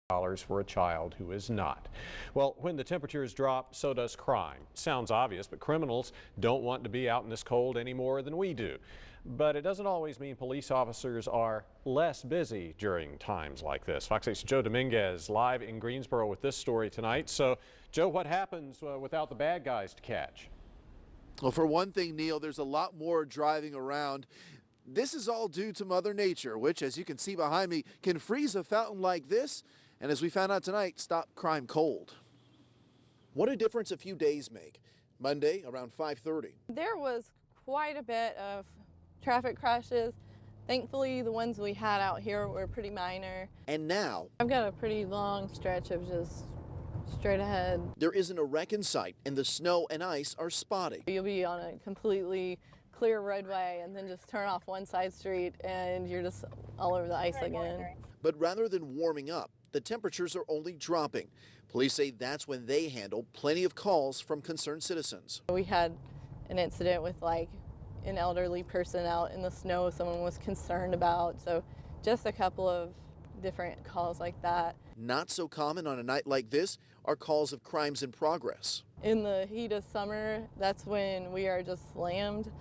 for a child who is not. Well, when the temperatures drop, so does crime. Sounds obvious, but criminals don't want to be out in this cold any more than we do. But it doesn't always mean police officers are less busy during times like this. Fox 8's Joe Dominguez live in Greensboro with this story tonight. So, Joe, what happens without the bad guys to catch? Well, for one thing, Neil, there's a lot more driving around. This is all due to Mother Nature, which, as you can see behind me, can freeze a fountain like this, and as we found out tonight, stop crime cold. What a difference a few days make. Monday, around 5:30. There was quite a bit of traffic crashes. Thankfully, the ones we had out here were pretty minor. And now, I've got a pretty long stretch of just straight ahead. there isn't a wreck in sight, and the snow and ice are spotty. You'll be on a completely clear roadway and then just turn off one side street and you're just all over the ice again. But rather than warming up, the temperatures are only dropping. Police say that's when they handle plenty of calls from concerned citizens. We had an incident with an elderly person out in the snow someone was concerned about, so just a couple of different calls like that. Not so common on a night like this are calls of crimes in progress. In the heat of summer, that's when we are just slammed.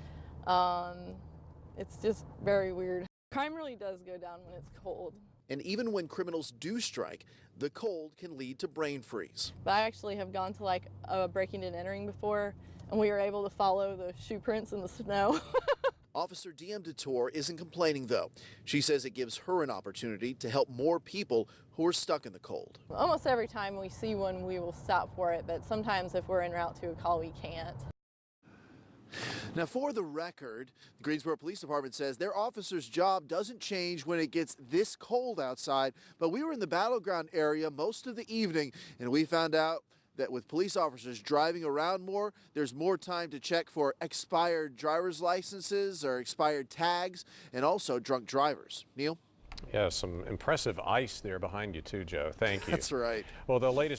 It's just very weird. Crime really does go down when it's cold. And even when criminals do strike, the cold can lead to brain freeze. But I actually have gone to a breaking and entering before, and we were able to follow the shoe prints in the snow. Officer DM DeTore isn't complaining, though. She says it gives her an opportunity to help more people who are stuck in the cold. Almost every time we see one, we will stop for it, but sometimes if we're en route to a call, we can't. Now, for the record, the Greensboro Police Department says their officer's job doesn't change when it gets this cold outside, but we were in the battleground area most of the evening, and we found out that with police officers driving around more, there's more time to check for expired driver's licenses or expired tags, and also drunk drivers. Neil? Yeah, some impressive ice there behind you too, Joe. Thank you. That's right. Well, the latest